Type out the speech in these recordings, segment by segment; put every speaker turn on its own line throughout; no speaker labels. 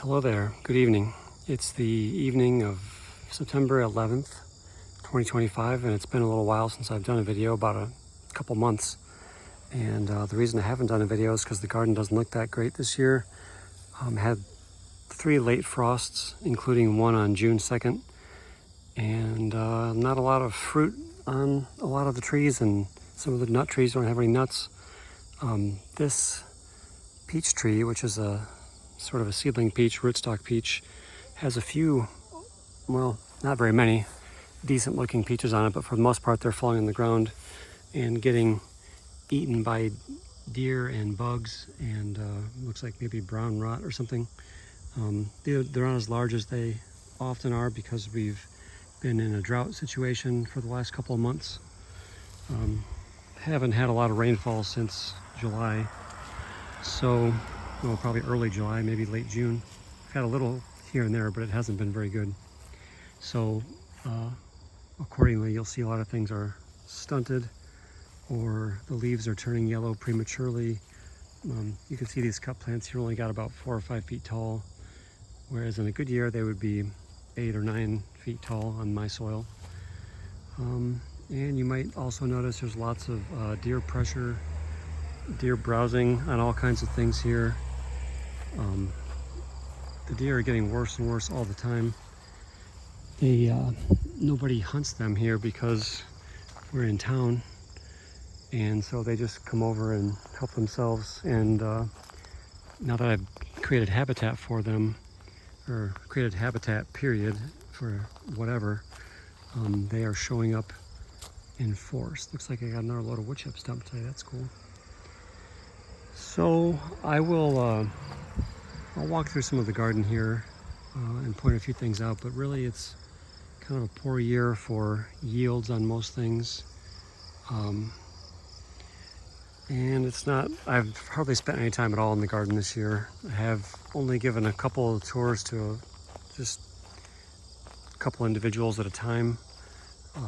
Hello there, good evening. It's the evening of September 11th, 2025, and it's been a little while since I've done a video, about a couple months. And the reason I haven't done a video is because the garden doesn't look that great this year. Had 3 late frosts, including one on June 2nd, and not a lot of fruit on a lot of the trees, and some of the nut trees don't have any nuts. This peach tree, which is a sort of a seedling peach, rootstock peach, has a few, well, not very many, decent looking peaches on it, but for the most part they're falling on the ground and getting eaten by deer and bugs, and looks like maybe brown rot or something. They're not as large as they often are because we've been in a drought situation for the last couple of months. Haven't had a lot of rainfall since July, so well, probably early July, maybe late June. I've had a little here and there, but it hasn't been very good. So accordingly, you'll see a lot of things are stunted, or the leaves are turning yellow prematurely. You can see these cup plants here only got about 4 or 5 feet tall, whereas in a good year they would be 8 or 9 feet tall on my soil. And you might also notice there's lots of deer pressure, deer browsing on all kinds of things here. The deer are getting worse and worse all the time. Nobody hunts them here because we're in town, and so they just come over and help themselves. And now that I've created habitat for them, or created habitat period for whatever, they are showing up in force. Looks like I got another load of wood chips dumped today. That's cool. So I will I'll walk through some of the garden here and point a few things out, but really it's kind of a poor year for yields on most things. And it's not, I've hardly spent any time at all in the garden this year. I have only given a couple of tours to just a couple individuals at a time,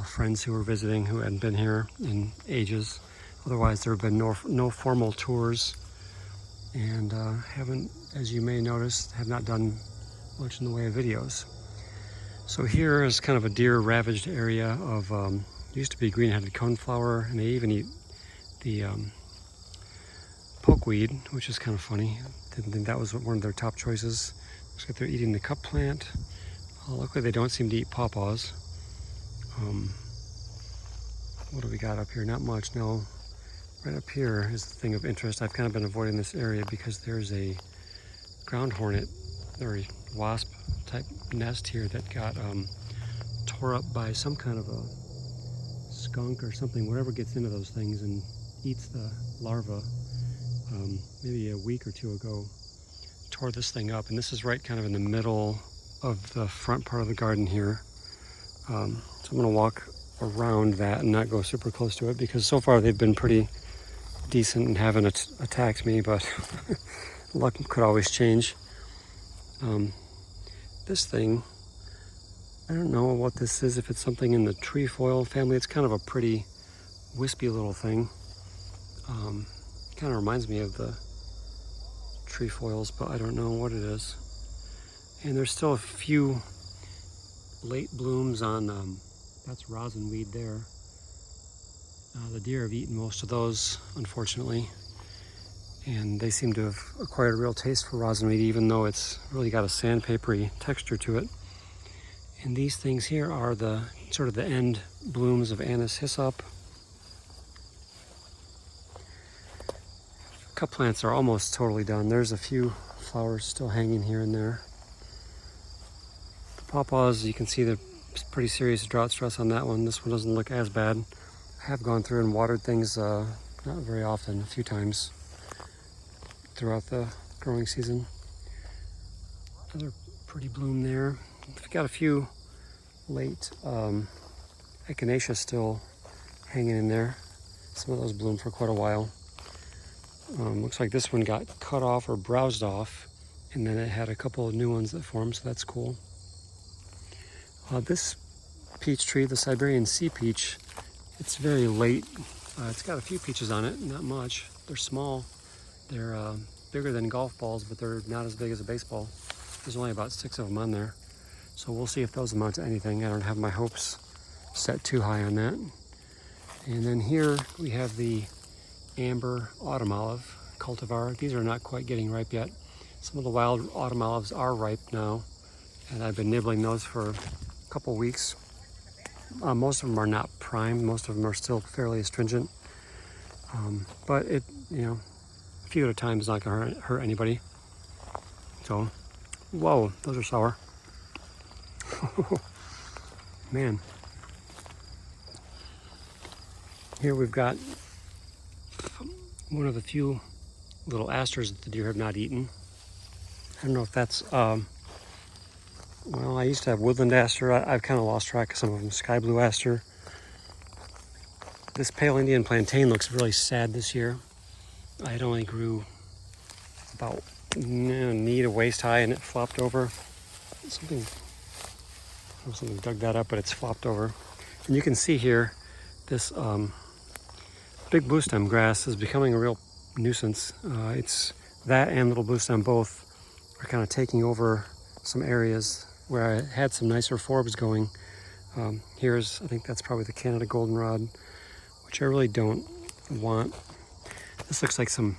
friends who were visiting who hadn't been here in ages. Otherwise there have been no formal tours, and haven't, as you may notice, have not done much in the way of videos. So here is kind of a deer ravaged area of, used to be green-headed coneflower, and they even eat the pokeweed, which is kind of funny. Didn't think that was one of their top choices. Looks like they're eating the cup plant. Luckily they don't seem to eat pawpaws. What do we got up here? Not much, no. Right up here is the thing of interest. I've kind of been avoiding this area because there's a ground hornet or a wasp type nest here that got tore up by some kind of a skunk or something, whatever gets into those things and eats the larva. Maybe a week or 2 ago, tore this thing up, and this is right kind of in the middle of the front part of the garden here. So I'm going to walk around that and not go super close to it, because so far they've been pretty decent and haven't attacked me, but luck could always change. This thing, I don't know what this is, if it's something in the trefoil family. It's kind of a pretty wispy little thing. Kind of reminds me of the trefoils, but I don't know what it is. And there's still a few late blooms on, that's rosin weed there. The deer have eaten most of those, unfortunately, and they seem to have acquired a real taste for rosinweed, even though it's really got a sandpapery texture to it. And these things here are the sort of the end blooms of anise hyssop. Cup plants are almost totally done. There's a few flowers still hanging here and there. The pawpaws, you can see the pretty serious drought stress on that one. This one doesn't look as bad. I have gone through and watered things not very often, a few times throughout the growing season. Another pretty bloom there. We've got a few late echinacea still hanging in there. Some of those bloomed for quite a while. Looks like this one got cut off or browsed off, and then it had a couple of new ones that formed, so that's cool. This peach tree, the Siberian sea peach, it's very late. It's got a few peaches on it, not much. They're small. They're bigger than golf balls, but they're not as big as a baseball. There's only about 6 of them on there. So we'll see if those amount to anything. I don't have my hopes set too high on that. And then here we have the amber autumn olive cultivar. These are not quite getting ripe yet. Some of the wild autumn olives are ripe now, and I've been nibbling those for a couple weeks. Most of them are not prime. Most of them are still fairly astringent. But it, a few at a time is not going to hurt anybody. So, whoa, those are sour. Man. Here we've got one of the few little asters that the deer have not eaten. I don't know if that's, well, I used to have woodland aster. I've kind of lost track of some of them. Sky blue aster. This pale Indian plantain looks really sad this year. It only grew about knee to waist high, and it flopped over. Something dug that up, but it's flopped over. And you can see here, this big blue stem grass is becoming a real nuisance. It's that and little blue stem both are kind of taking over some areas where I had some nicer forbs going. I think that's probably the Canada goldenrod, which I really don't want. This looks like some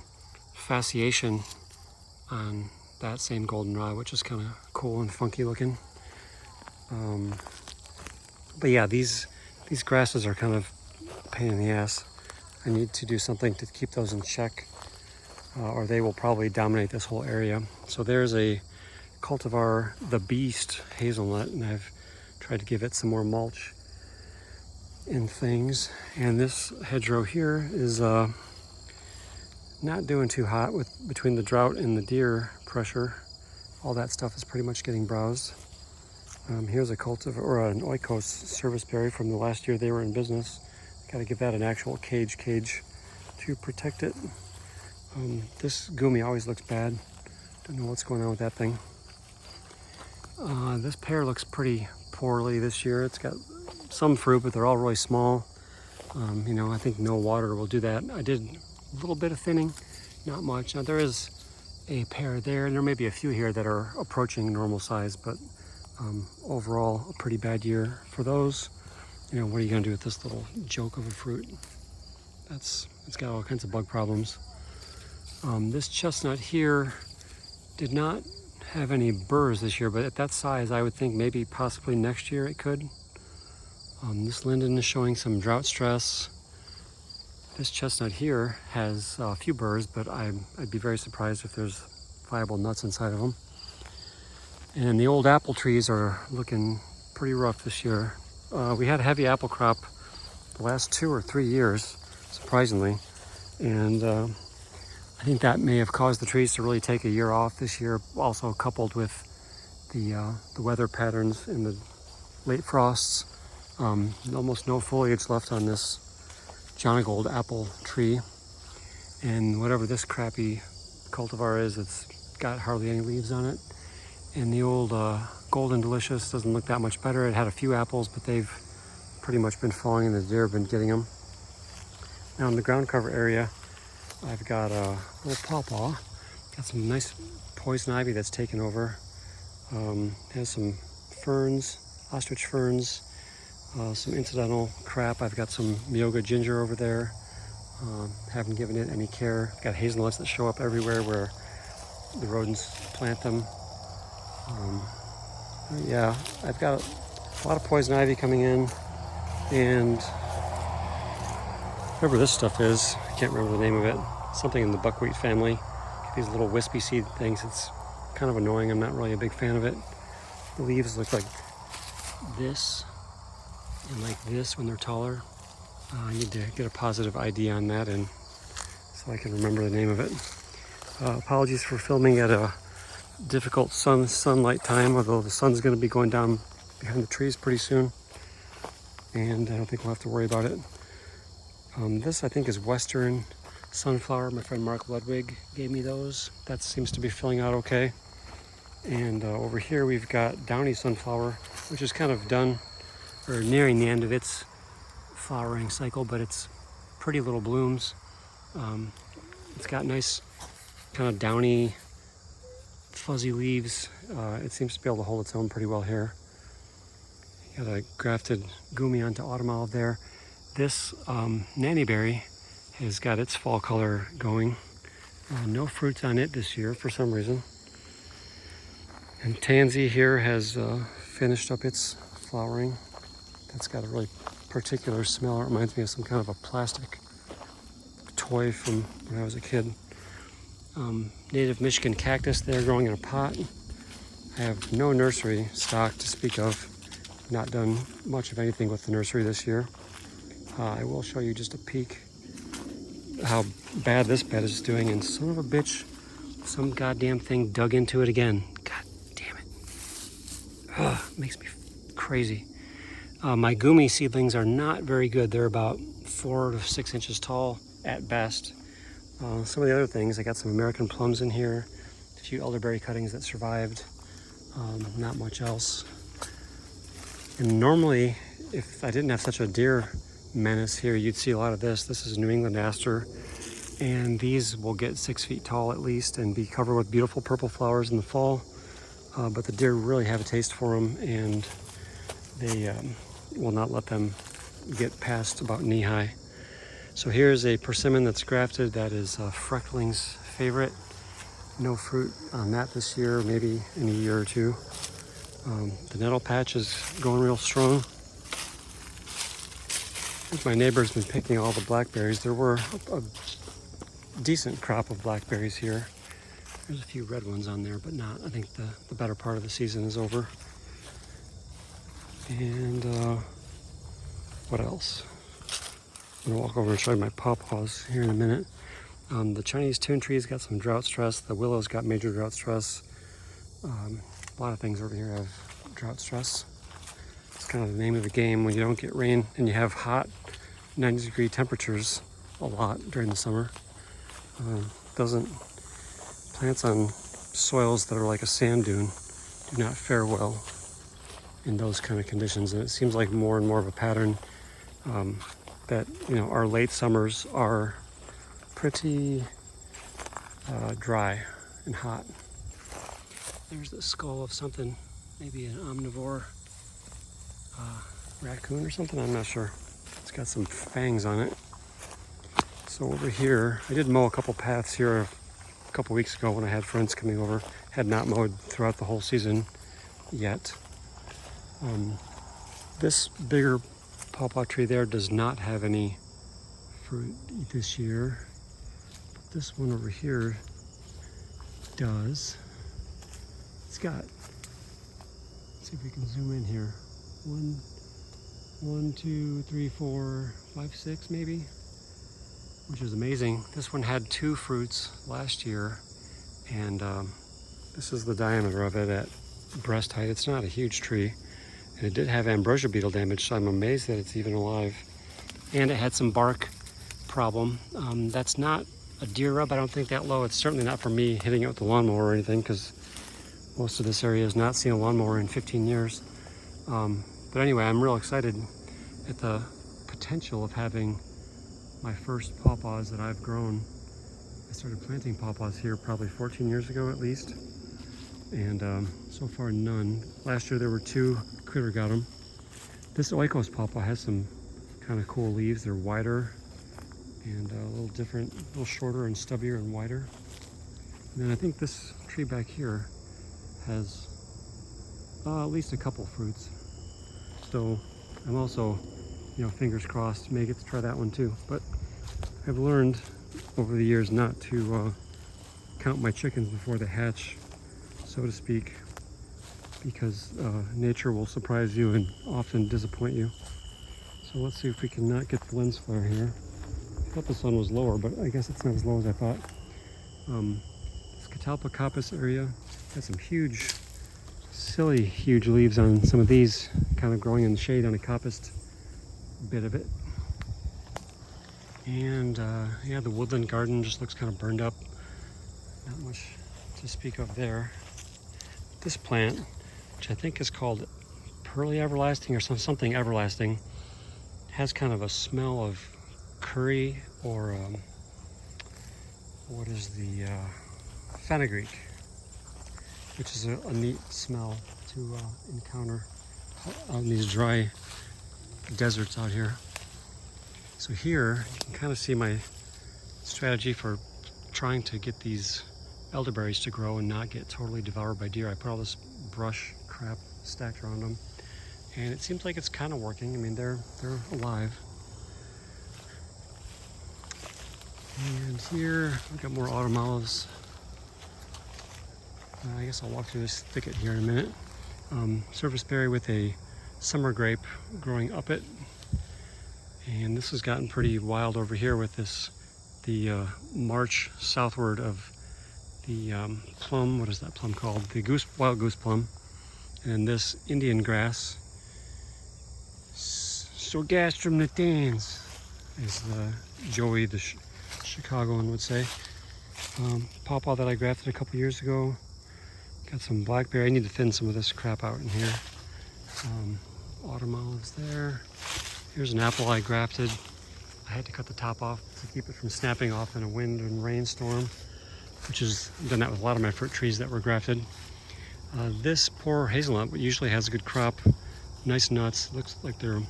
fasciation on that same goldenrod, which is kind of cool and funky looking. But yeah, these grasses are kind of a pain in the ass. I need to do something to keep those in check, or they will probably dominate this whole area. So there's a cultivar, the Beast hazelnut, and I've tried to give it some more mulch and things. And this hedgerow here is not doing too hot between the drought and the deer pressure. All that stuff is pretty much getting browsed. Here's a cultivar, or an oikos service berry from the last year they were in business. Got to give that an actual cage to protect it. This gumi always looks bad. Don't know what's going on with that thing. This pear looks pretty poorly this year. It's got some fruit, but they're all really small. I think no water will do that. I did a little bit of thinning, not much. Now there is a pear there, and there may be a few here that are approaching normal size, but overall a pretty bad year for those. What are you going to do with this little joke of a fruit? It's got all kinds of bug problems. This chestnut here did not have any burrs this year, but at that size, I would think maybe possibly next year it could. This linden is showing some drought stress. This chestnut here has a few burrs, but I'd be very surprised if there's viable nuts inside of them. And the old apple trees are looking pretty rough this year. We had a heavy apple crop the last 2 or 3 years, surprisingly, and I think that may have caused the trees to really take a year off this year, also coupled with the weather patterns and the late frosts. Almost no foliage left on this Jonagold apple tree, and whatever this crappy cultivar is, it's got hardly any leaves on it. And the old Golden Delicious doesn't look that much better. It had a few apples, but they've pretty much been falling, and the deer have been getting them. Now in the ground cover area, I've got a little pawpaw. Got some nice poison ivy that's taken over. Has some ferns, ostrich ferns, some incidental crap. I've got some Myoga ginger over there. Haven't given it any care. I've got hazelnuts that show up everywhere where the rodents plant them. Yeah, I've got a lot of poison ivy coming in, and whatever this stuff is, I can't remember the name of it. Something in the buckwheat family. These little wispy seed things. It's kind of annoying. I'm not really a big fan of it. The leaves look like this and like this when they're taller. I need to get a positive ID on that, and so I can remember the name of it. Apologies for filming at a difficult sunlight time, although the sun's going to be going down behind the trees pretty soon, and I don't think we'll have to worry about it. This I think is Western sunflower. My friend Mark Ludwig gave me those. That seems to be filling out okay. And over here we've got downy sunflower, which is kind of done or nearing the end of its flowering cycle, but it's pretty little blooms. It's got nice kind of downy fuzzy leaves. It seems to be able to hold its own pretty well here. Got a grafted gumi onto autumn olive there. This nanny berry has got its fall color going. No fruits on it this year for some reason. And tansy here has finished up its flowering. That's got a really particular smell. It reminds me of some kind of a plastic toy from when I was a kid. Native Michigan cactus there growing in a pot. I have no nursery stock to speak of. Not done much of anything with the nursery this year. I will show you just a peek how bad this bed is doing, and son of a bitch, some goddamn thing dug into it again. God damn it. Ugh, makes me crazy. My gumi seedlings are not very good. They're about 4 to 6 inches tall at best. Some of the other things, I got some American plums in here, a few elderberry cuttings that survived, not much else. And normally, if I didn't have such a deer menace here, you'd see a lot of this. This is New England aster, and these will get 6 feet tall at least and be covered with beautiful purple flowers in the fall. But the deer really have a taste for them, and they will not let them get past about knee high. So here's a persimmon that's grafted that is Freckling's favorite. No fruit on that this year, maybe in a year or two. The nettle patch is going real strong. I think my neighbor's been picking all the blackberries. There were a decent crop of blackberries here. There's a few red ones on there, but not. I think the better part of the season is over. And what else? I'm gonna walk over and show you my pawpaws here in a minute. The Chinese tune tree's got some drought stress. The willow's got major drought stress. A lot of things over here have drought stress. It's kind of the name of the game when you don't get rain and you have hot 90-degree temperatures a lot during the summer. Plants on soils that are like a sand dune do not fare well in those kind of conditions. And it seems like more and more of a pattern that, our late summers are pretty dry and hot. There's the skull of something, maybe an omnivore raccoon or something, I'm not sure. It's got some fangs on it. So over here, I did mow a couple paths here a couple weeks ago when I had friends coming over. Had not mowed throughout the whole season yet. This bigger pawpaw tree there does not have any fruit this year. But this one over here does. It's got, let's see if we can zoom in here. 1, 2, 3, 4, 5, 6 maybe, which is amazing. This one had 2 fruits last year, and this is the diameter of it at breast height. It's not a huge tree, and it did have ambrosia beetle damage, so I'm amazed that it's even alive. And it had some bark problem. That's not a deer rub, I don't think, that low. It's certainly not for me hitting it with the lawnmower or anything, because most of this area has not seen a lawnmower in 15 years. But anyway, I'm real excited at the potential of having my first pawpaws that I've grown. I started planting pawpaws here probably 14 years ago at least. And so far none. Last year there were 2, Critter got them. This Oikos pawpaw has some kind of cool leaves. They're wider and a little different, a little shorter and stubbier and wider. And then I think this tree back here has at least a couple fruits. So I'm also, fingers crossed, may get to try that one too. But I've learned over the years not to count my chickens before they hatch, so to speak, because nature will surprise you and often disappoint you. So let's see if we can not get the lens flare here. I thought the sun was lower, but I guess it's not as low as I thought. This Catalpa coppice area has some huge, silly huge leaves on some of these, kind of growing in the shade on a coppiced bit of it. And yeah, the woodland garden just looks kind of burned up. Not much to speak of there. This plant, which I think is called Pearly Everlasting or something everlasting, has kind of a smell of curry or what is the fenugreek. which is a neat smell to encounter out in these dry deserts out here. So here you can kind of see my strategy for trying to get these elderberries to grow and not get totally devoured by deer. I put all this brush crap stacked around them, and it seems like it's kind of working. I mean, they're alive. And here we've got more autumn olives. I guess I'll walk through this thicket here in a minute. Surface berry with a summer grape growing up it. And this has gotten pretty wild over here with the march southward of the plum. What is that plum called? The wild goose plum. And then this Indian grass. Sorghastrum natans, as Joey the Chicagoan would say. Pawpaw that I grafted a couple years ago. Got some blackberry. I need to thin some of this crap out in here. Autumn olives there. Here's an apple I grafted. I had to cut the top off to keep it from snapping off in a wind and rainstorm, which is, I've done that with a lot of my fruit trees that were grafted. This poor hazelnut usually has a good crop, nice nuts. Looks like they're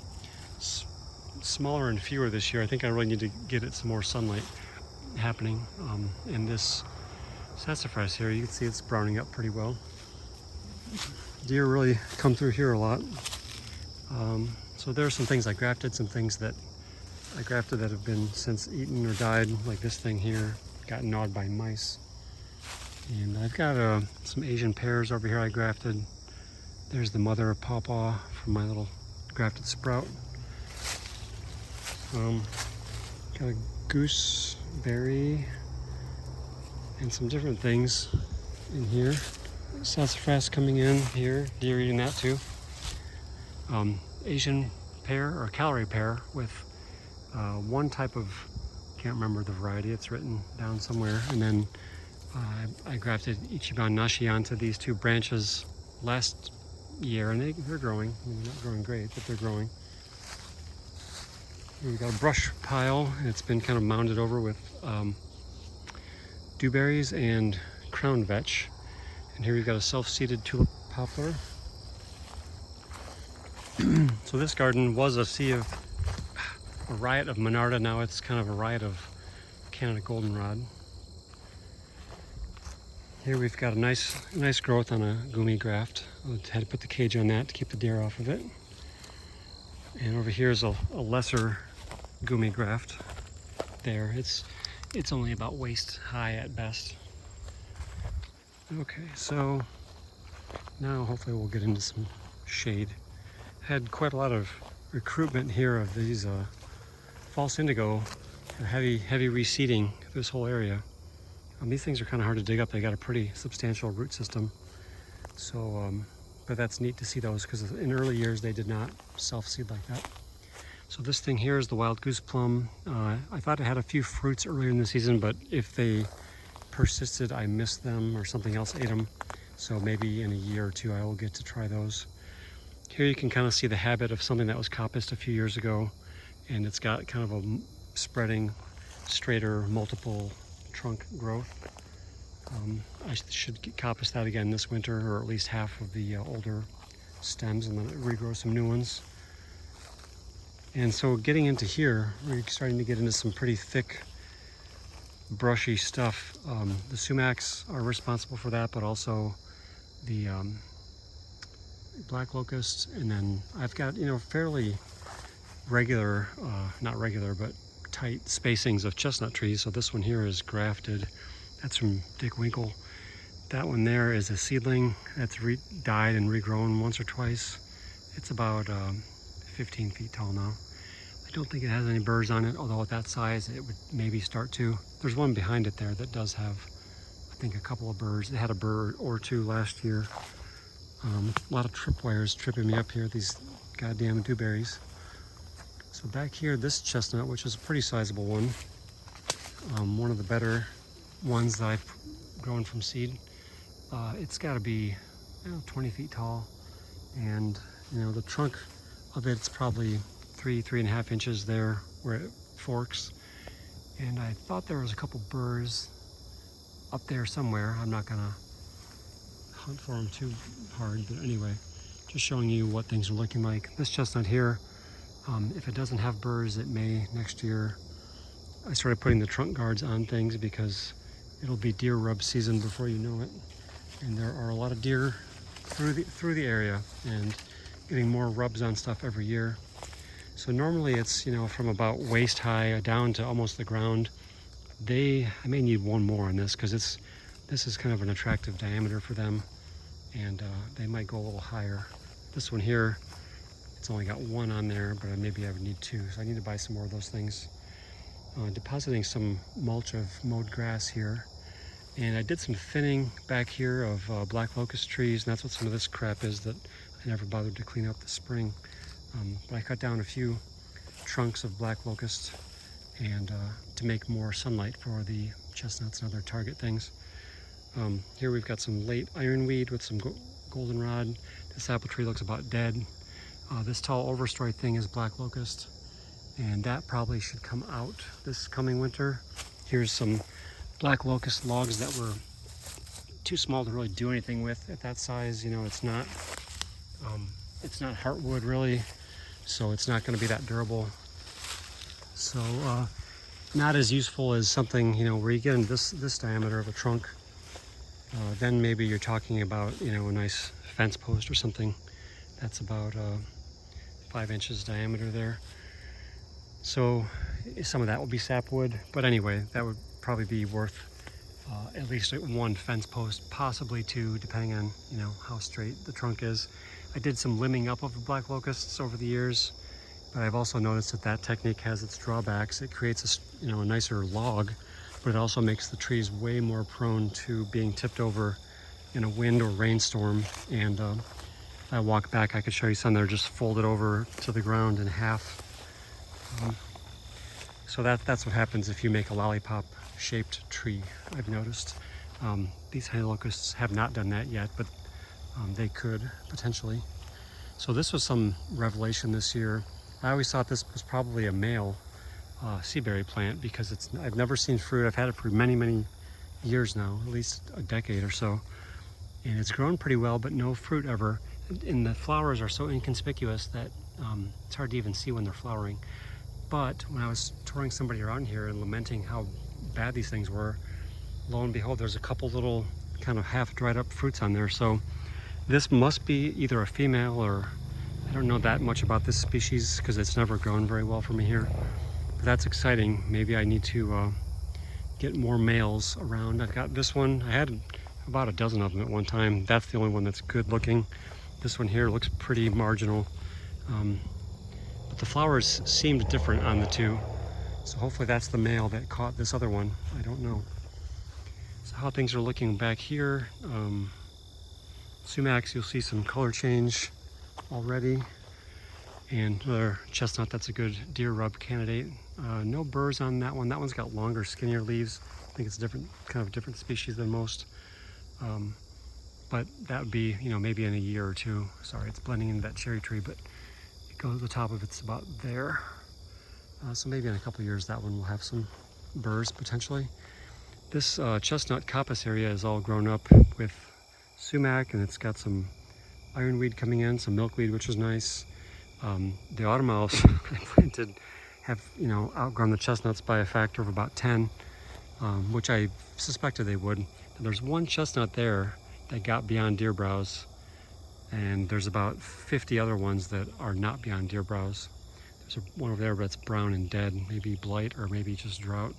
smaller and fewer this year. I think I really need to get it some more sunlight happening. And this sassafras here, you can see it's browning up pretty well. Deer really come through here a lot. So there are some things I grafted, some things that I grafted that have been since eaten or died, like this thing here, got gnawed by mice. And I've got some Asian pears over here I grafted. There's the mother of pawpaw from my little grafted sprout. Got a gooseberry and some different things in here. Sassafras coming in here, deer eating that too. Asian pear or calorie pear with one type of, can't remember the variety, it's written down somewhere. And then I grafted Ichiban Nashi onto these two branches last year, and they're growing. I mean, they're not growing great, but they're growing. Here we've got a brush pile, and it's been kind of mounded over with dewberries and crown vetch. And here we've got a self-seeded tulip poplar. So this garden was a riot of Monarda. Now it's kind of a riot of Canada goldenrod. Here we've got a nice growth on a gumi graft. I had to put the cage on that to keep the deer off of it. And over here is a lesser gumi graft. There, it's only about waist high at best. Okay, so now hopefully we'll get into some shade. Had quite a lot of recruitment here of these false indigo, heavy reseeding this whole area. These things are kind of hard to dig up. They got a pretty substantial root system. So, but that's neat to see those, because in early years they did not self-seed like that. So this thing here is the wild goose plum. I thought it had a few fruits earlier in the season, but if they persisted, I missed them or something else ate them. So maybe in a year or two I will get to try those. Here you can kind of see the habit of something that was coppiced a few years ago, and it's got kind of a spreading, straighter, multiple trunk growth. I should coppice that again this winter, or at least half of the older stems, and then regrow some new ones. And so getting into here, we're starting to get into some pretty thick, brushy stuff. The sumacs are responsible for that, but also the black locust, and then I've got, fairly regular, not regular, but tight spacings of chestnut trees. So this one here is grafted. That's from Dick Winkle. That one there is a seedling that's died and regrown once or twice. It's about 15 feet tall now. I don't think it has any burrs on it, although at that size it would maybe start to. There's one behind it there that does have, I think, a couple of burrs. It had a burr or two last year. A lot of tripwires tripping me up here, these goddamn dewberries. So back here, this chestnut, which is a pretty sizable one, one of the better ones that I've grown from seed. It's got to be 20 feet tall, and the trunk of it's probably 3.5 inches there where it forks. And I thought there was a couple burrs up there somewhere. I'm not gonna hunt for them too hard, but anyway, just showing you what things are looking like. This chestnut here, if it doesn't have burrs, it may next year. I started putting the trunk guards on things because it'll be deer rub season before you know it, and there are a lot of deer through the area and getting more rubs on stuff every year. So normally it's, you know, from about waist high down to almost the ground. I may need one more on this because this is kind of an attractive diameter for them, and they might go a little higher. This one here, it's only got one on there, but maybe I would need two, so I need to buy some more of those things. Depositing some mulch of mowed grass here, and I did some thinning back here of black locust trees, and that's what some of this crap is that I never bothered to clean up this spring. But I cut down a few trunks of black locust and to make more sunlight for the chestnuts and other target things. Here we've got some late ironweed with some goldenrod. This apple tree looks about dead. This tall overstory thing is black locust, and that probably should come out this coming winter. Here's some black locust logs that were too small to really do anything with at that size. You know, it's not heartwood really, so it's not going to be that durable. So not as useful as something, you know, where you get in this diameter of a trunk. Then maybe you're talking about, you know, a nice fence post or something that's about 5 inches diameter there. So some of that will be sapwood, but anyway, that would probably be worth at least one fence post, possibly two, depending on, you know, how straight the trunk is. I did some limbing up of the black locusts over the years, but I've also noticed that technique has its drawbacks. It creates a nicer log, but it also makes the trees way more prone to being tipped over in a wind or rainstorm. And if I walk back, I could show you some that are just folded over to the ground in half. So that's what happens if you make a lollipop shaped tree, I've noticed. These honey locusts have not done that yet, but they could potentially. So this was some revelation this year. I always thought this was probably a male seaberry plant because I've never seen fruit. I've had it for many years now, at least a decade or so, and it's grown pretty well, but no fruit ever. And the flowers are so inconspicuous that it's hard to even see when they're flowering. But when I was touring somebody around here and lamenting how bad these things were, lo and behold, there's a couple little kind of half dried up fruits on there. So this must be either a female, or I don't know that much about this species because it's never grown very well for me here. But that's exciting. Maybe I need to get more males around. I've got this one. I had about a dozen of them at one time. That's the only one that's good looking. This one here looks pretty marginal. But the flowers seemed different on the two. So hopefully that's the male that caught this other one. I don't know. So how things are looking back here. Sumacs, you'll see some color change already. And another chestnut that's a good deer rub candidate. No burrs on that one. That one's got longer, skinnier leaves. I think it's a different species than most. But that would be, maybe in a year or two. Sorry, it's blending into that cherry tree, but it goes, the top of it's about there. So maybe in a couple of years that one will have some burrs potentially. This chestnut coppice area is all grown up with sumac, and it's got some ironweed coming in, some milkweed, which is nice. The autumnals I planted have, outgrown the chestnuts by a factor of about 10, which I suspected they would. There's one chestnut there that got beyond deer browse, and there's about 50 other ones that are not beyond deer browse. There's one over there, but it's brown and dead, maybe blight or maybe just drought.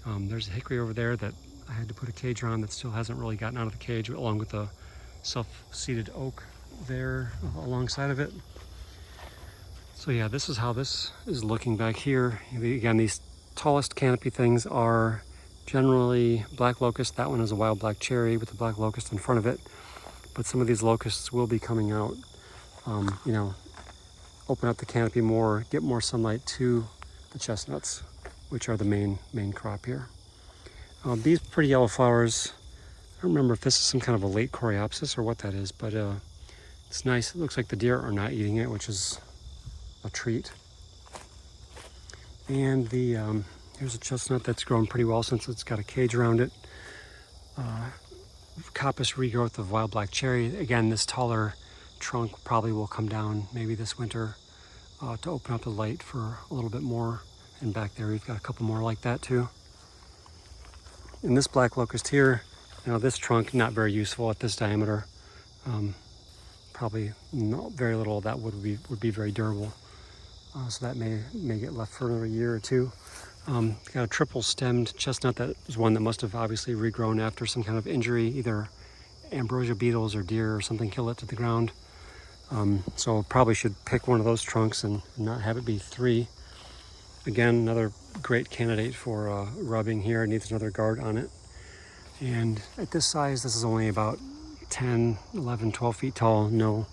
There's a hickory over there that I had to put a cage on that still hasn't really gotten out of the cage, along with the self-seeded oak there alongside of it. So yeah, this is how this is looking back here. Again, these tallest canopy things are generally black locust. That one is a wild black cherry with the black locust in front of it. But some of these locusts will be coming out, open up the canopy more, get more sunlight to the chestnuts, which are the main crop here. These pretty yellow flowers, I don't remember if this is some kind of a late coreopsis or what that is, but it's nice. It looks like the deer are not eating it, which is a treat. And here's a chestnut that's grown pretty well since it's got a cage around it. coppice regrowth of wild black cherry. Again, this taller trunk probably will come down maybe this winter to open up the light for a little bit more. And back there we've got a couple more like that too. And this black locust here, now this trunk not very useful at this diameter. Probably very little of that would be very durable. So that may get left for another year or two. Got a triple stemmed chestnut. That is one that must have obviously regrown after some kind of injury, either ambrosia beetles or deer or something killed it to the ground. So probably should pick one of those trunks and not have it be 3. Again, another great candidate for rubbing here. It needs another guard on it. And at this size, this is only about 10, 11, 12 feet tall. No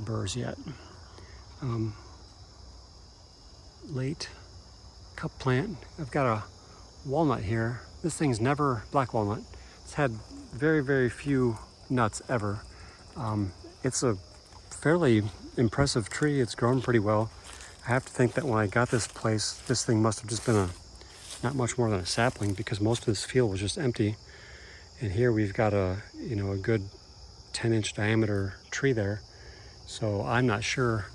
burrs yet. Late cup plant. I've got a walnut here. This thing's never black walnut. It's had very, very few nuts ever. It's a fairly impressive tree. It's grown pretty well. I have to think that when I got this place, this thing must have just been not much more than a sapling, because most of this field was just empty. And here we've got a good 10-inch diameter tree there. So I'm not sure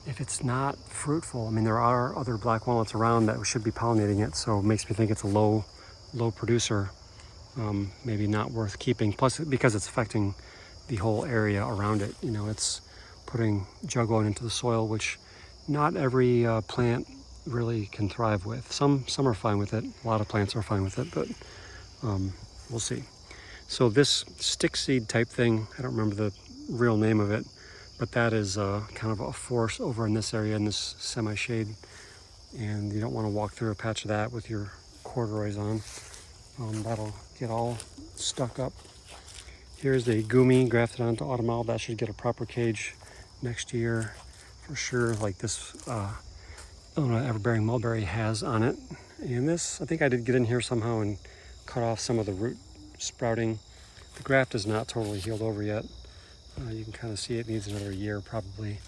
if it's not fruitful. I mean, there are other black walnuts around that should be pollinating it, so it makes me think it's a low producer. Maybe not worth keeping. Plus, because it's affecting the whole area around it. It's putting juglone into the soil, which not every plant really can thrive with. Some are fine with it. A lot of plants are fine with it, but we'll see. So this stick seed type thing, I don't remember the real name of it, but that is kind of a force over in this area in this semi-shade, and you don't want to walk through a patch of that with your corduroys on. That'll get all stuck up. Here's the gumi grafted onto autumnal. That should get a proper cage next year for sure, like this Illinois everbearing mulberry has on it. And this, I think I did get in here somehow and cut off some of the root sprouting. The graft is not totally healed over yet. You can kind of see it needs another year probably.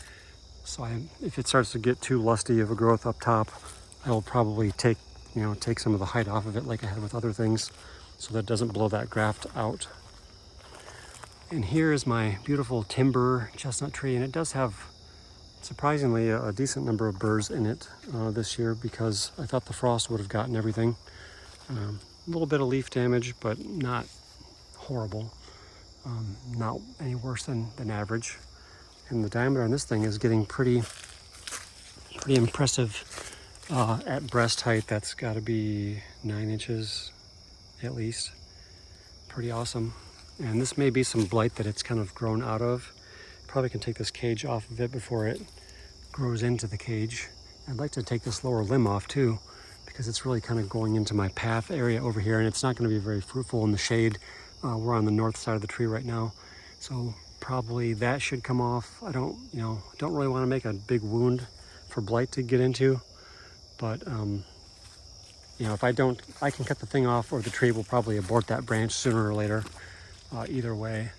So if it starts to get too lusty of a growth up top, I will probably take some of the height off of it like I had with other things, so that it doesn't blow that graft out. And here is my beautiful timber chestnut tree, and it does have surprisingly a decent number of burrs in it this year, because I thought the frost would have gotten everything. A little bit of leaf damage, but not horrible. Not any worse than average. And the diameter on this thing is getting pretty impressive. At breast height, that's got to be 9 inches at least. Pretty awesome. And this may be some blight that it's kind of grown out of. Probably can take this cage off of it before it grows into the cage. I'd like to take this lower limb off too, because it's really kind of going into my path area over here, and it's not going to be very fruitful in the shade. We're on the north side of the tree right now, so probably that should come off. I don't really want to make a big wound for blight to get into, but if I don't, I can cut the thing off, or the tree will probably abort that branch sooner or later. Either way,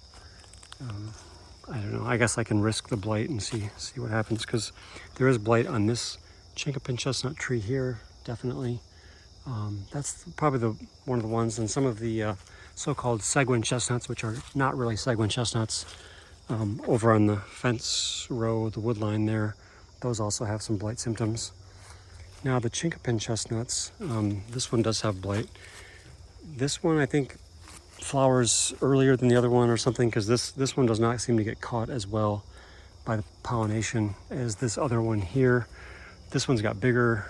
I don't know. I guess I can risk the blight and see what happens, because there is blight on this chinkapin chestnut tree here, definitely. That's probably one of the ones, and some of the so-called Seguin chestnuts, which are not really Seguin chestnuts, over on the fence row, the wood line there, those also have some blight symptoms. Now the chinkapin chestnuts, this one does have blight. This one I think flowers earlier than the other one or something, because this one does not seem to get caught as well by the pollination as this other one here. This one's got bigger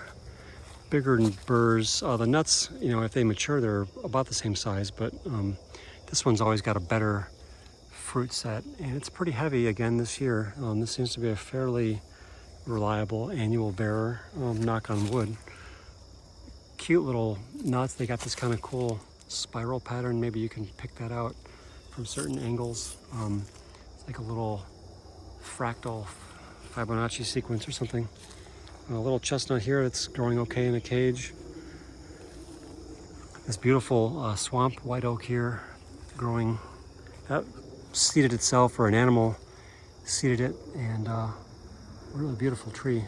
burrs. The nuts, if they mature, they're about the same size, but this one's always got a better fruit set, and it's pretty heavy again this year. This seems to be a fairly reliable annual bearer, knock on wood. Cute little nuts. They got this kind of cool spiral pattern. Maybe you can pick that out from certain angles. It's like a little fractal Fibonacci sequence or something. A little chestnut here that's growing okay in a cage. This beautiful swamp white oak here growing. That seeded itself, or an animal seeded it, and really beautiful tree.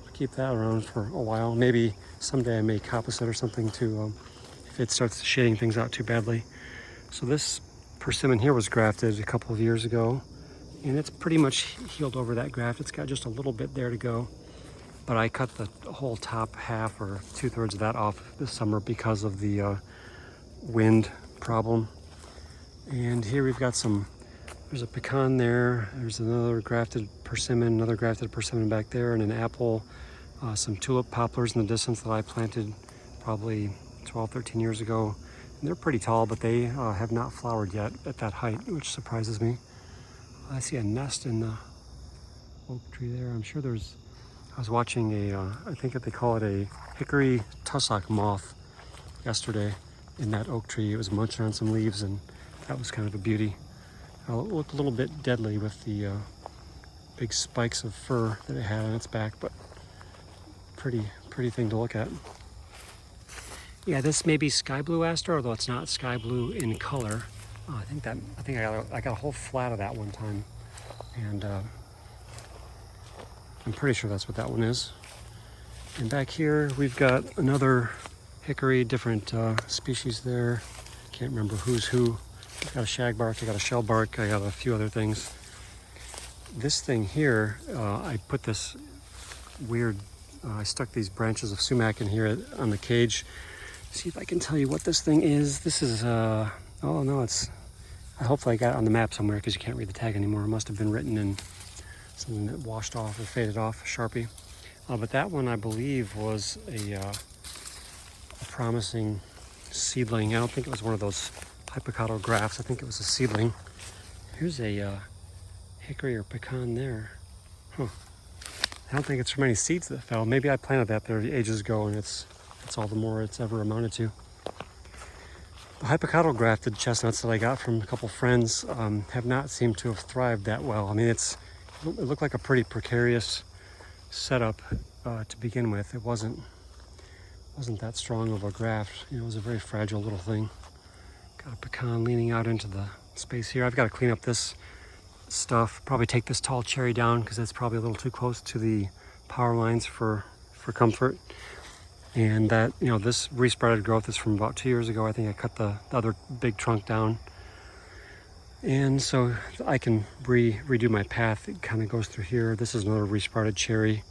I'll keep that around for a while. Maybe someday I may coppice it or something to if it starts shading things out too badly. So this persimmon here was grafted a couple of years ago, and it's pretty much healed over that graft. It's got just a little bit there to go, but I cut the whole top half or 2/3 of that off this summer because of the wind problem. And here we've got there's a pecan there, there's another grafted persimmon back there, and an apple, some tulip poplars in the distance that I planted probably 12, 13 years ago. And they're pretty tall, but they have not flowered yet at that height, which surprises me. I see a nest in the oak tree there. I'm sure I was watching I think that they call it a hickory tussock moth yesterday in that oak tree. It was munching on some leaves, and that was kind of a beauty. It looked a little bit deadly with the big spikes of fur that it had on its back, but pretty thing to look at. Yeah, this may be sky blue aster, although it's not sky blue in color. I think I got a whole flat of that one time, and I'm pretty sure that's what that one is. And back here we've got another hickory, different species there. Can't remember who's who. I got a shagbark, I got a shellbark, I got a few other things. This thing here, I put this weird, I stuck these branches of sumac in here on the cage. See if I can tell you what this thing is. This is, oh no, hopefully I got it on the map somewhere because you can't read the tag anymore. It must have been written in something that washed off or faded off, Sharpie. But that one I believe was a promising seedling. I don't think it was one of those hypocautal grafts. I think it was a seedling. Here's a hickory or pecan there. Huh. I don't think it's from any seeds that fell. Maybe I planted that there ages ago, and it's all the more it's ever amounted to. The hypocautal grafted chestnuts that I got from a couple friends have not seemed to have thrived that well. I mean, it looked like a pretty precarious setup to begin with. It wasn't that strong of a graft. It was a very fragile little thing. Got a pecan leaning out into the space here. I've got to clean up this stuff. Probably take this tall cherry down because it's probably a little too close to the power lines for comfort. And that, this resprouted growth is from about 2 years ago. I think I cut the other big trunk down. And so I can redo my path. It kind of goes through here. This is another resprouted cherry.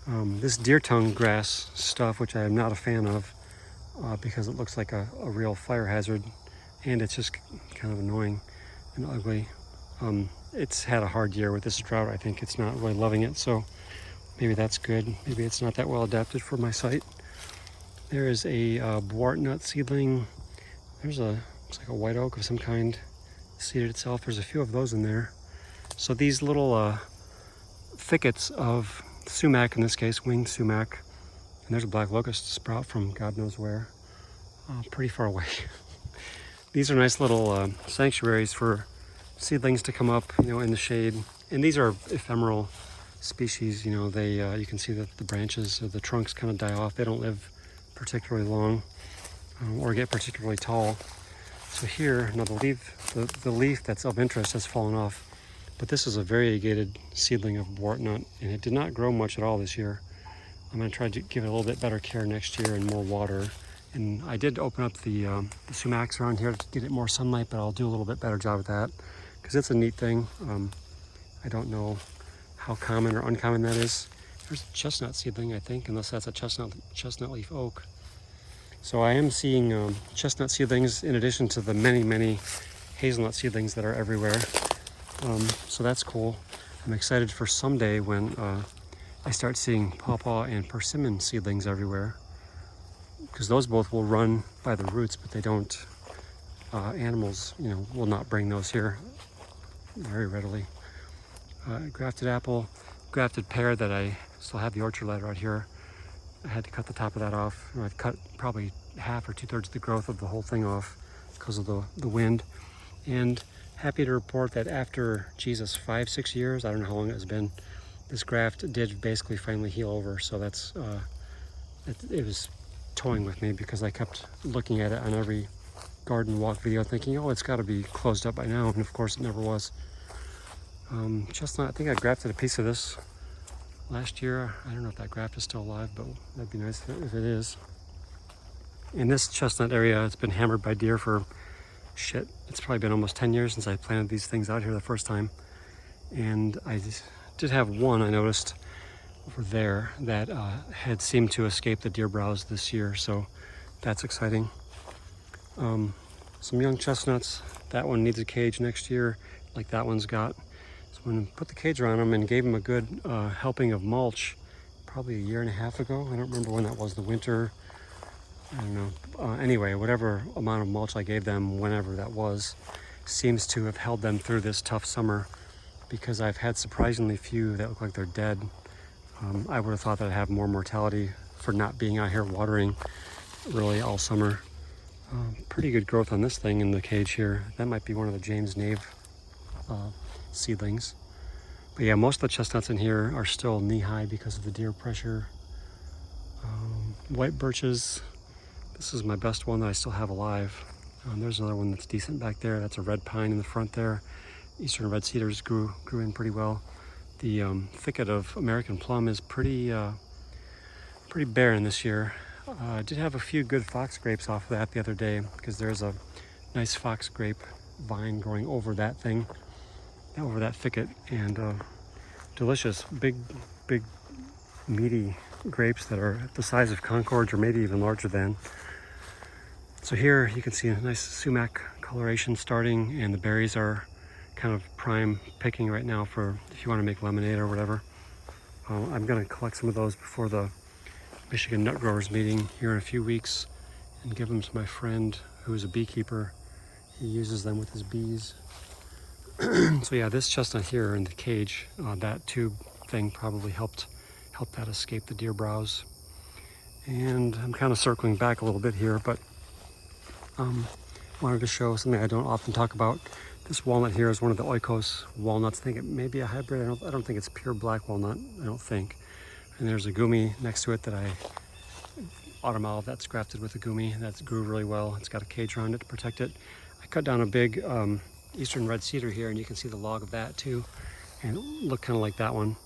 This deer tongue grass stuff, which I am not a fan of because it looks like a real fire hazard, and it's just kind of annoying and ugly. It's had a hard year with this drought. I think it's not really loving it, so maybe that's good. Maybe it's not that well adapted for my site. There is a drought nut seedling. Looks like a white oak of some kind seeded itself. There's a few of those in there. So these little thickets of sumac, in this case winged sumac, and there's a black locust sprout from God knows where, pretty far away. These are nice little sanctuaries for seedlings to come up, in the shade. And these are ephemeral species. They you can see that the branches or the trunks kind of die off. They don't live particularly long or get particularly tall. So here, now the leaf that's of interest has fallen off, but this is a variegated seedling of drought nut, and it did not grow much at all this year. I'm going to try to give it a little bit better care next year and more water. And I did open up the sumacs around here to get it more sunlight, but I'll do a little bit better job with that because it's a neat thing. I don't know how common or uncommon that is. There's a chestnut seedling, I think, unless that's a chestnut leaf oak. So I am seeing chestnut seedlings in addition to the many hazelnut seedlings that are everywhere. So that's cool. I'm excited for someday when I start seeing pawpaw and persimmon seedlings everywhere, because those both will run by the roots, but they don't, animals, will not bring those here very readily. Grafted apple, grafted pear that I still have the orchard ladder out here. I had to cut the top of that off. I've cut probably half or 2/3 of the growth of the whole thing off because of the wind. And happy to report that after, 5-6 years, I don't know how long it has been, this graft did basically finally heal over. So that's, it was toying with me because I kept looking at it on every garden walk video thinking, oh, it's got to be closed up by now. And of course it never was. Chestnut, I think I grafted a piece of this last year. I don't know if that graft is still alive, but that'd be nice if it is. In this chestnut area, it's been hammered by deer for shit. It's probably been almost 10 years since I planted these things out here the first time. And I did have one I noticed over there that had seemed to escape the deer browse this year, so that's exciting. Some young chestnuts. That one needs a cage next year, like that one's got. So I'm gonna put the cage around them and gave them a good helping of mulch probably a year and a half ago. I don't remember when that was, the winter. I don't know. Anyway, whatever amount of mulch I gave them, whenever that was, seems to have held them through this tough summer, because I've had surprisingly few that look like they're dead. I would have thought that I'd have more mortality for not being out here watering really all summer. Pretty good growth on this thing in the cage here. That might be one of the James Nave seedlings. But yeah, most of the chestnuts in here are still knee-high because of the deer pressure. White birches. This is my best one that I still have alive. There's another one that's decent back there. That's a red pine in the front there. Eastern red cedars grew in pretty well. The thicket of American plum is pretty barren this year. I did have a few good fox grapes off of that the other day, because there's a nice fox grape vine growing over that thing, over that thicket, and delicious, big, meaty grapes that are the size of Concords or maybe even larger than. So here you can see a nice sumac coloration starting, and the berries are kind of prime picking right now for if you want to make lemonade or whatever. I'm going to collect some of those before the Michigan Nut Growers meeting here in a few weeks and give them to my friend who's a beekeeper. He uses them with his bees. So yeah, this chestnut here in the cage, that tube thing probably helped that escape the deer browse. And I'm kind of circling back a little bit here, but wanted to show something I don't often talk about. This walnut here is one of the Oikos walnuts. I think it may be a hybrid. I don't think it's pure black walnut, I don't think. And there's a gumi next to it that I autumn olive that's grafted with a gumi that grew really well. It's got a cage around it to protect it. I cut down a big eastern red cedar here, and you can see the log of that too, and it looked kind of like that one,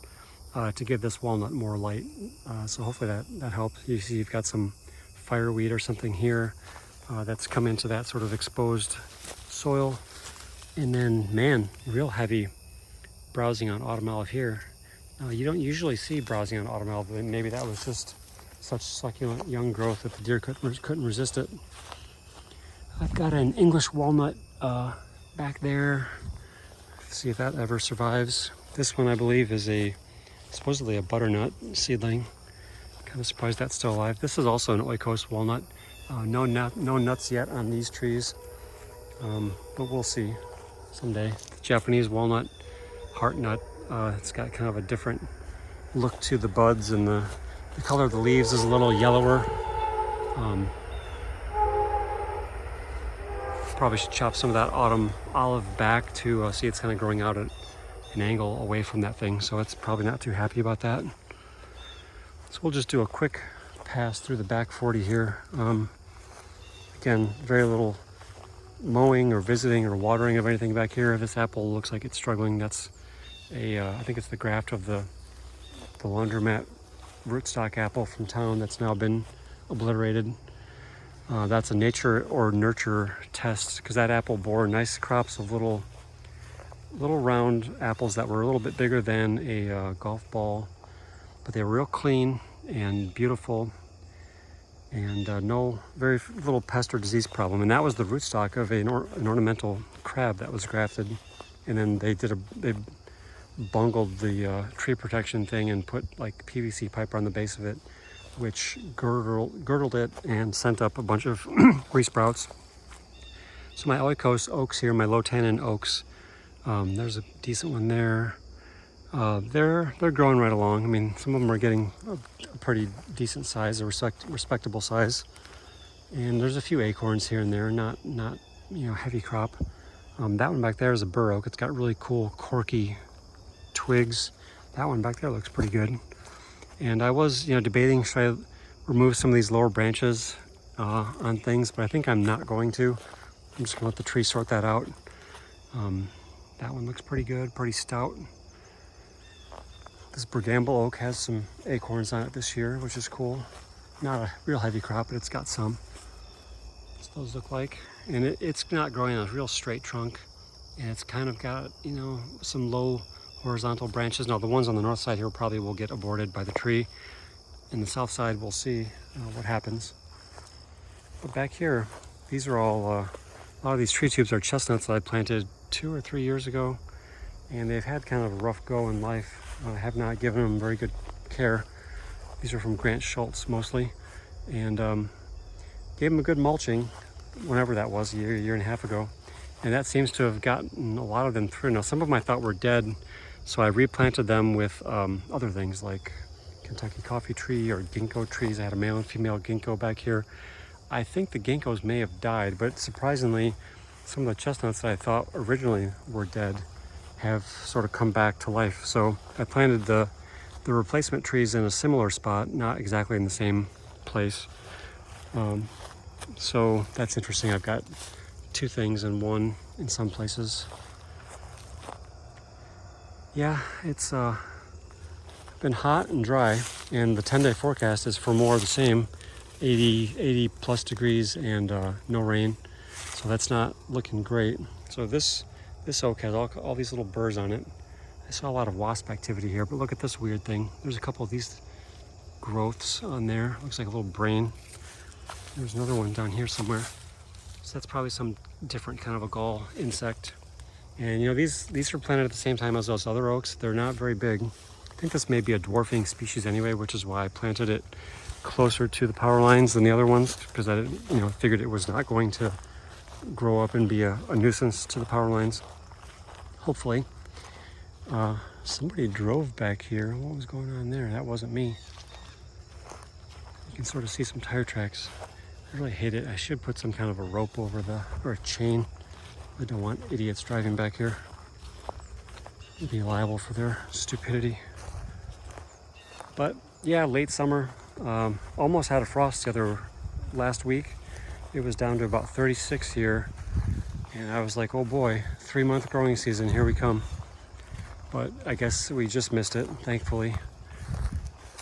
to give this walnut more light. So hopefully that helps. You see you've got some fireweed or something here that's come into that sort of exposed soil. And then, man, real heavy browsing on autumn olive here. You don't usually see browsing on autumn olive, but maybe that was just such succulent young growth that the deer couldn't resist it. I've got an English walnut back there. See if that ever survives. This one, I believe, is supposedly a butternut seedling. Kind of surprised that's still alive. This is also an Oikos walnut. No nuts yet on these trees, but we'll see someday. Japanese walnut, heart nut. It's got kind of a different look to the buds, and the color of the leaves is a little yellower. Probably should chop some of that autumn olive back to see it's kind of growing out at an angle away from that thing, so it's probably not too happy about that. So we'll just do a quick pass through the back 40 here. Again, very little mowing or visiting or watering of anything back here. This apple looks like it's struggling. That's I think it's the graft of the laundromat rootstock apple from town that's now been obliterated. That's a nature or nurture test, because that apple bore nice crops of little round apples that were a little bit bigger than a golf ball, but they were real clean and beautiful, and very little pest or disease problem. And that was the rootstock of an ornamental crab that was grafted, and then they bungled the tree protection thing and put like PVC pipe on the base of it, which girdled it and sent up a bunch of resprouts. So my Oikos oaks here, my low tannin oaks, there's a decent one there. They're growing right along. I mean, some of them are getting a pretty decent size, a respectable size. And there's a few acorns here and there, not heavy crop. That one back there is a bur oak. It's got really cool corky twigs. That one back there looks pretty good. And I was debating, should I remove some of these lower branches on things, but I think I'm not going to. I'm just gonna let the tree sort that out. That one looks pretty good, pretty stout. This Bramble oak has some acorns on it this year, which is cool. Not a real heavy crop, but it's got some. those look like. And it's not growing on a real straight trunk, and it's kind of got, you know, some low horizontal branches. Now the ones on the north side here probably will get aborted by the tree, and the south side we'll see what happens. But back here, these are all, a lot of these tree tubes are chestnuts that I planted 2 or 3 years ago, and they've had kind of a rough go in life. I have not given them very good care. These are from Grant Schultz mostly, and gave them a good mulching whenever that was, a year and a half ago, and that seems to have gotten a lot of them through. Now some of them I thought were dead, so I replanted them with other things like Kentucky coffee tree or ginkgo trees. I had a male and female ginkgo back here. I think the ginkgos may have died, but surprisingly some of the chestnuts that I thought originally were dead have sort of come back to life. So I planted the replacement trees in a similar spot, not exactly in the same place. So that's interesting. I've got 2 things in one in some places. Yeah, it's been hot and dry, and the 10-day forecast is for more of the same, 80 plus degrees and no rain. So that's not looking great. So this oak has all these little burrs on it. I saw a lot of wasp activity here, but look at this weird thing. There's a couple of these growths on there. Looks like a little brain. There's another one down here somewhere. So that's probably some different kind of a gall insect. And you know, these are planted at the same time as those other oaks. They're not very big. I think this may be a dwarfing species anyway, which is why I planted it closer to the power lines than the other ones, because I figured it was not going to grow up and be a nuisance to the power lines. Hopefully. Somebody drove back here. What was going on there? That wasn't me. You can sort of see some tire tracks. I really hate it. I should put some kind of a rope over or a chain. I don't want idiots driving back here. I'd be liable for their stupidity. But yeah, late summer. Almost had a frost last week. It was down to about 36 here. And I was like, oh boy, 3-month growing season, here we come. But I guess we just missed it, thankfully.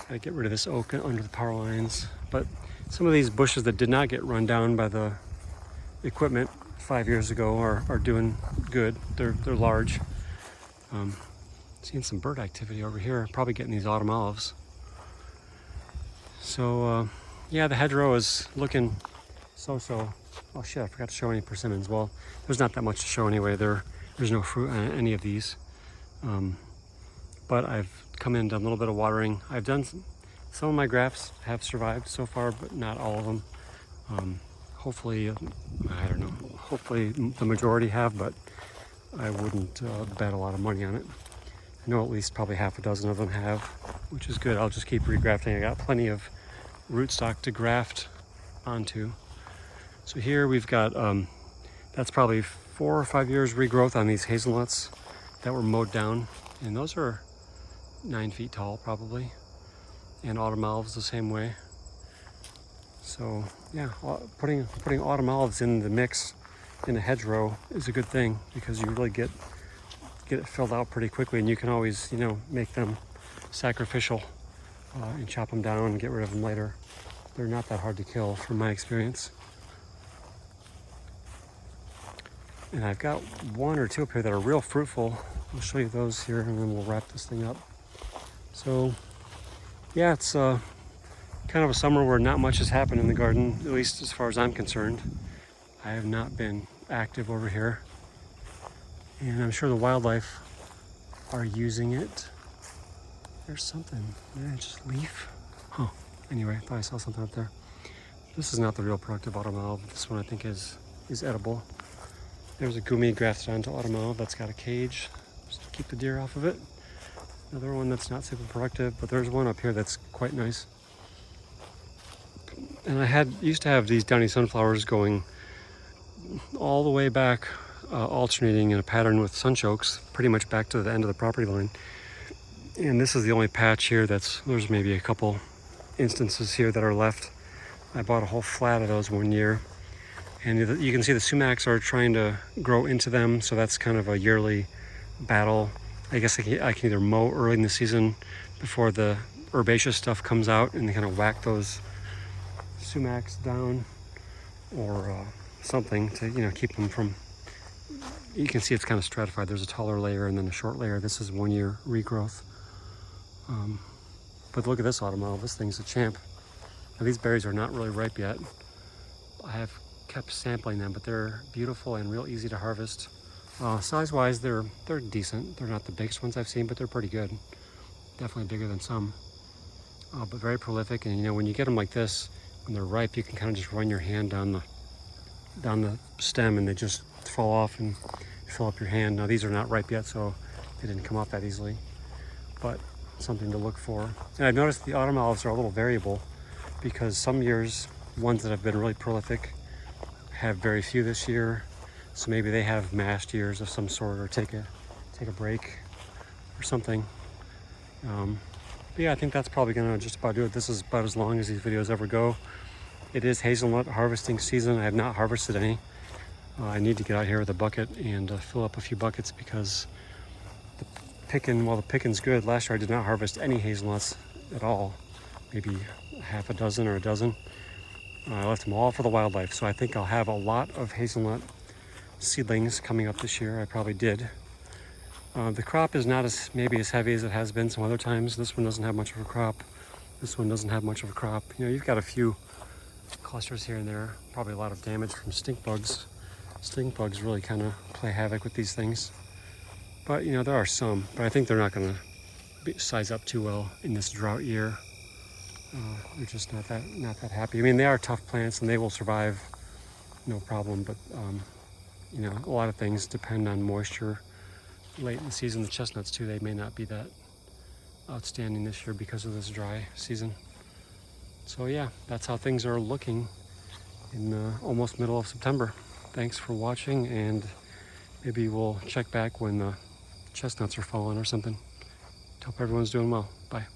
Gotta get rid of this oak under the power lines. But some of these bushes that did not get run down by the equipment 5 years ago are doing good. They're large. Seeing some bird activity over here. Probably getting these autumn olives. So yeah, the hedgerow is looking so. Oh shit, I forgot to show any persimmons. Well, there's not that much to show anyway. There's no fruit on any of these. But I've come in and done a little bit of watering. I've done some of my grafts have survived so far, but not all of them. Hopefully, I don't know, hopefully the majority have, but I wouldn't bet a lot of money on it. I know at least probably half a dozen of them have, which is good. I'll just keep regrafting. I got plenty of rootstock to graft onto. So here we've got, that's probably 4 or 5 years regrowth on these hazelnuts that were mowed down. And those are 9 feet tall probably. And autumn olives the same way. So yeah, putting autumn olives in the mix in a hedgerow is a good thing, because you really get it filled out pretty quickly, and you can always, make them sacrificial and chop them down and get rid of them later. They're not that hard to kill from my experience. And I've got 1 or 2 up here that are real fruitful. I'll show you those here, and then we'll wrap this thing up. So yeah, it's kind of a summer where not much has happened in the garden, at least as far as I'm concerned. I have not been active over here, and I'm sure the wildlife are using it. There's something. Just leaf. Huh. Anyway, I thought I saw something up there. This is not the real productive autumn olive. This one I think is edible. There's a gumi grafted onto autumn olive that's got a cage just to keep the deer off of it. Another one that's not super productive, but there's one up here that's quite nice. And I used to have these downy sunflowers going all the way back, alternating in a pattern with sunchokes, pretty much back to the end of the property line. And this is the only patch here there's maybe a couple instances here that are left. I bought a whole flat of those one year. And you can see the sumacs are trying to grow into them, so that's kind of a yearly battle. I guess I can either mow early in the season before the herbaceous stuff comes out and kind of whack those sumacs down, or something to, you know, keep them from, you can see it's kind of stratified. There's a taller layer and then a short layer. This is 1 year regrowth. But look at this autumn olive. This thing's a champ. Now these berries are not really ripe yet. I have kept sampling them, but they're beautiful and real easy to harvest. Size-wise, they're decent. They're not the biggest ones I've seen, but they're pretty good. Definitely bigger than some, but very prolific. And you know, when you get them like this, when they're ripe, you can kind of just run your hand down the stem, and they just fall off and fill up your hand. Now these are not ripe yet, so they didn't come off that easily, but something to look for. And I've noticed the autumn olives are a little variable, because some years, ones that have been really prolific have very few this year. So maybe they have mashed years of some sort, or take a break or something. But yeah, I think that's probably gonna just about do it. This is about as long as these videos ever go. It is hazelnut harvesting season. I have not harvested any. I need to get out here with a bucket and fill up a few buckets, because while the picking's good, last year I did not harvest any hazelnuts at all. Maybe half a dozen or a dozen. I left them all for the wildlife. So I think I'll have a lot of hazelnut seedlings coming up this year. I probably did. The crop is not maybe as heavy as it has been some other times. This one doesn't have much of a crop. This one doesn't have much of a crop. You know, you've got a few clusters here and there. Probably a lot of damage from stink bugs. Stink bugs really kind of play havoc with these things. But you know, there are some. But I think they're not going to size up too well in this drought year. They're just not that happy. I mean, they are tough plants and they will survive, no problem. But you know, a lot of things depend on moisture late in the season. The chestnuts too, they may not be that outstanding this year because of this dry season. So yeah, that's how things are looking in almost middle of September. Thanks for watching, and maybe we'll check back when the chestnuts are falling or something. Hope everyone's doing well. Bye.